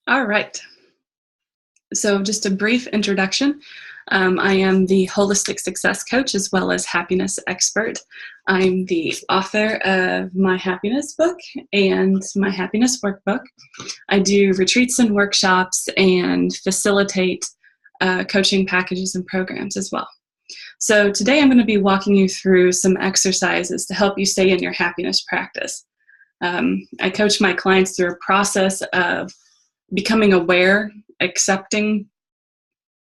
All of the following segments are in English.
All right. So, just a brief introduction. I am the holistic success coach as well as happiness expert. I'm the author of my happiness book and my happiness workbook. I do retreats and workshops and facilitate coaching packages and programs as well. So, today I'm going to be walking you through some exercises to help you stay in your happiness practice. I coach my clients through a process of becoming aware, accepting,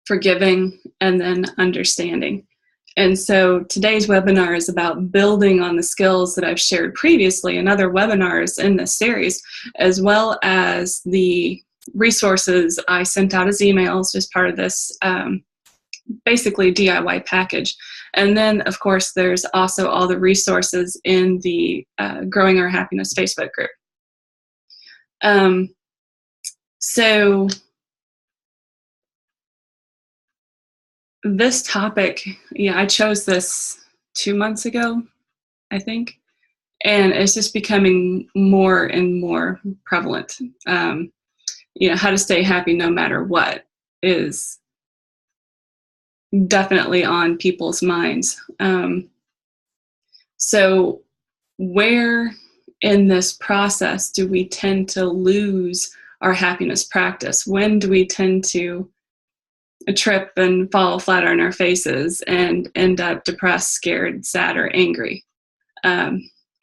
forgiving, and then understanding. And so today's webinar is about building on the skills that I've shared previously in other webinars in this series, as well as the resources I sent out as emails as part of this basically DIY package. And then, of course, there's also all the resources in the Growing Our Happiness Facebook group. So this topic, I chose this 2 months ago, I think, and it's just becoming more and more prevalent. How to stay happy no matter what is definitely on people's minds. So where in this process do we tend to lose our happiness practice? When do we tend to trip and fall flat on our faces and end up depressed, scared, sad, or angry?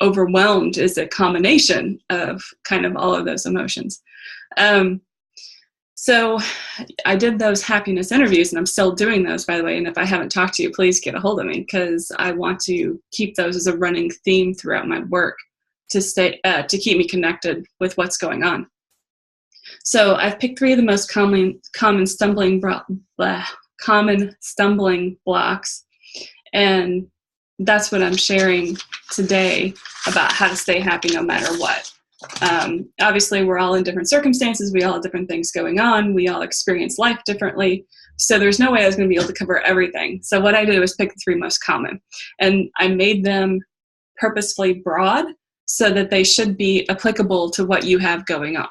Overwhelmed is a combination of kind of all of those emotions. So I did those happiness interviews, and I'm still doing those, by the way. And if I haven't talked to you, please get a hold of me, because I want to keep those as a running theme throughout my work to keep me connected with what's going on. So I've picked 3 of the most common stumbling blocks, and that's what I'm sharing today about how to stay happy no matter what. Obviously, we're all in different circumstances. We all have different things going on. We all experience life differently. So there's no way I was going to be able to cover everything. So what I did was pick the 3 most common, and I made them purposefully broad so that they should be applicable to what you have going on.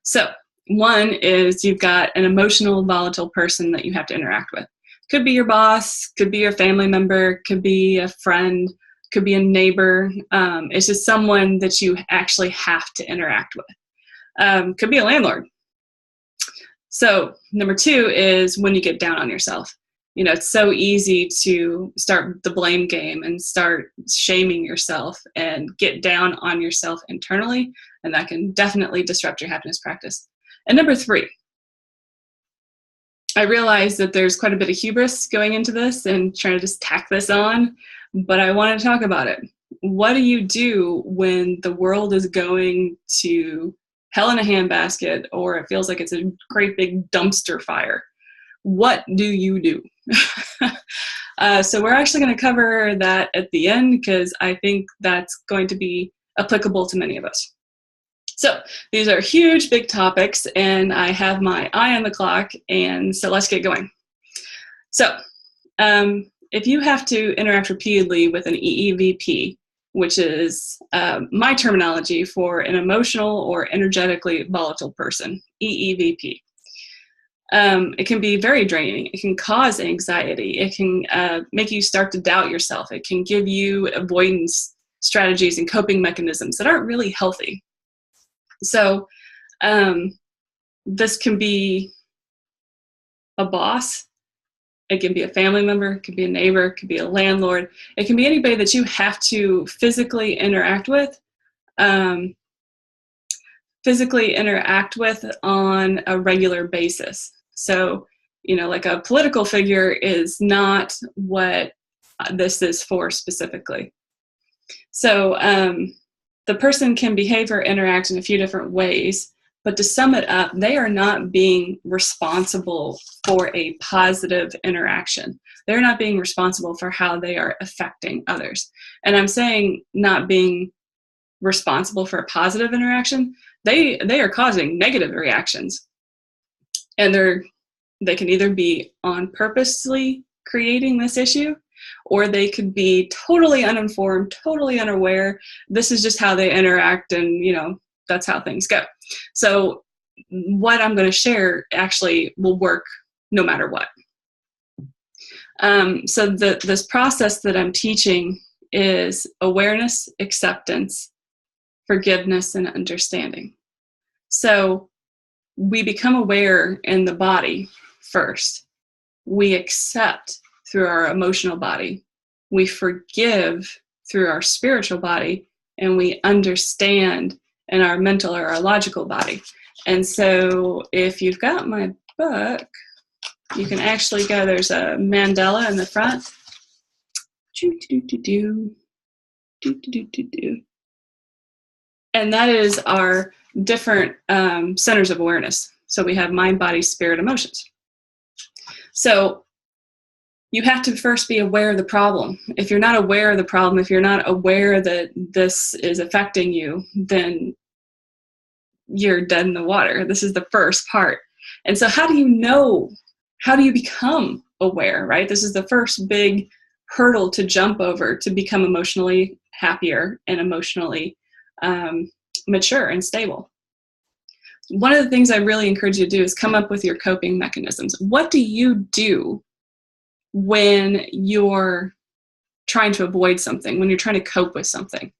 So 1 is you've got an emotional, volatile person that you have to interact with. Could be your boss, could be your family member, could be a friend, could be a neighbor. It's just someone that you actually have to interact with. Could be a landlord. So number 2 is when you get down on yourself. It's so easy to start the blame game and start shaming yourself and get down on yourself internally, and that can definitely disrupt your happiness practice. And number 3, I realize that there's quite a bit of hubris going into this and trying to just tack this on, but I want to talk about it. What do you do when the world is going to hell in a handbasket, or it feels like it's a great big dumpster fire? What do you do? So we're actually going to cover that at the end, because I think that's going to be applicable to many of us. So these are huge, big topics, and I have my eye on the clock, and so let's get going. So if you have to interact repeatedly with an EEVP, which is my terminology for an emotional or energetically volatile person, EEVP, it can be very draining. It can cause anxiety. It can make you start to doubt yourself. It can give you avoidance strategies and coping mechanisms that aren't really healthy. So this can be a boss. It can be a family member. It could be a neighbor. It could be a landlord. It can be anybody that you have to physically interact with on a regular basis. So, like a political figure is not what this is for specifically. So the person can behave or interact in a few different ways, but to sum it up, they are not being responsible for a positive interaction. They're not being responsible for how they are affecting others. And I'm saying not being responsible for a positive interaction. They are causing negative reactions, and they can either be on purposely creating this issue, or they could be totally uninformed, totally unaware. This is just how they interact, and that's how things go. So what I'm going to share actually will work no matter what. So this process that I'm teaching is awareness, acceptance, forgiveness, and understanding. So we become aware in the body first. We accept through our emotional body. We forgive through our spiritual body, and we understand in our mental or our logical body. And so if you've got my book, you can actually go, there's a mandala in the front. And that is our different centers of awareness. So we have mind, body, spirit, emotions. So you have to first be aware of the problem. If you're not aware of the problem, if you're not aware that this is affecting you, then you're dead in the water. This is the first part. And so how do you know? How do you become aware, right? This is the first big hurdle to jump over to become emotionally happier and emotionally mature and stable. One of the things I really encourage you to do is come up with your coping mechanisms. What do you do when you're trying to avoid something, when you're trying to cope with something?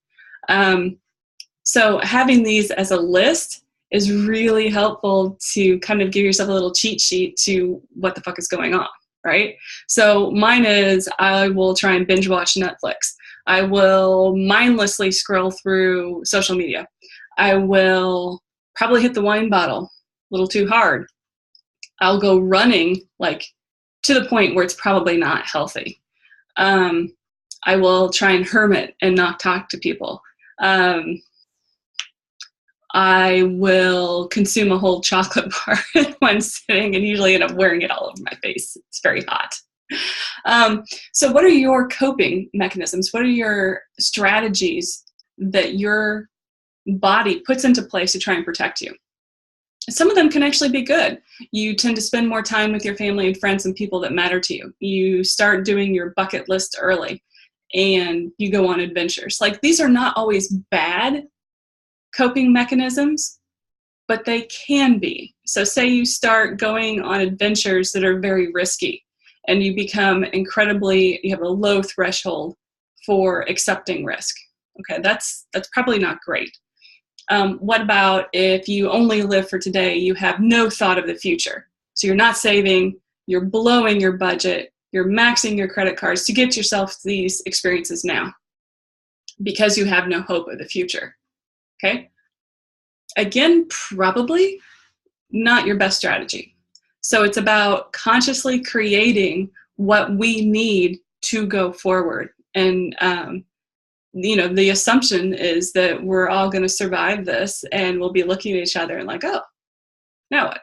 So having these as a list is really helpful to kind of give yourself a little cheat sheet to what the fuck is going on, right? So mine is, I will try and binge watch Netflix. I will mindlessly scroll through social media. I will probably hit the wine bottle a little too hard. I'll go running, like, to the point where it's probably not healthy. I will try and hermit and not talk to people. I will consume a whole chocolate bar in one sitting and usually end up wearing it all over my face. It's very hot. So what are your coping mechanisms? What are your strategies that your body puts into place to try and protect you? Some of them can actually be good. You tend to spend more time with your family and friends and people that matter to you. You start doing your bucket list early and you go on adventures. Like, these are not always bad coping mechanisms, but they can be. So say you start going on adventures that are very risky and you become you have a low threshold for accepting risk. Okay, that's probably not great. What about if you only live for today, you have no thought of the future? So you're not saving, you're blowing your budget, you're maxing your credit cards to get yourself these experiences now because you have no hope of the future. Okay? Again, probably not your best strategy. So it's about consciously creating what we need to go forward. And, the assumption is that we're all going to survive this and we'll be looking at each other and like, oh, now what?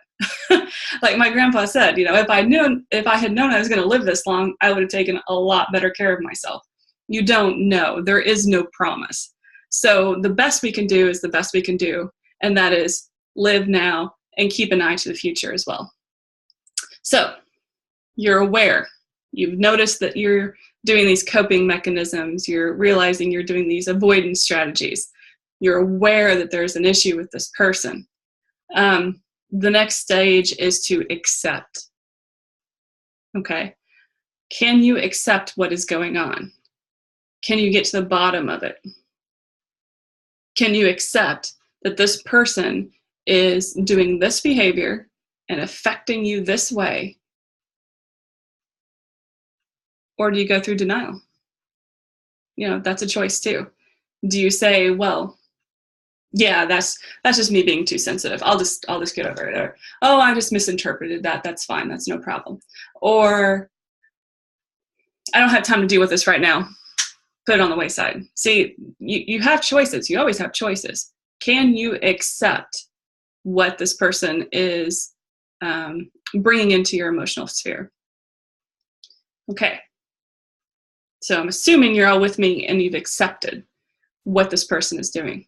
Like my grandpa said, if I had known I was going to live this long, I would have taken a lot better care of myself. You don't know. There is no promise. So the best we can do is the best we can do. And that is live now and keep an eye to the future as well. So you're aware. You've noticed that you're doing these coping mechanisms. You're realizing you're doing these avoidance strategies. You're aware that there's an issue with this person. The next stage is to accept. Okay. Can you accept what is going on? Can you get to the bottom of it? Can you accept that this person is doing this behavior and affecting you this way? Or do you go through denial? That's a choice too. Do you say, well, yeah, that's just me being too sensitive. I'll just get over it. Or, oh, I just misinterpreted that. That's fine. That's no problem. Or I don't have time to deal with this right now. Put it on the wayside. See, you have choices. You always have choices. Can you accept what this person is bringing into your emotional sphere? Okay. So I'm assuming you're all with me and you've accepted what this person is doing.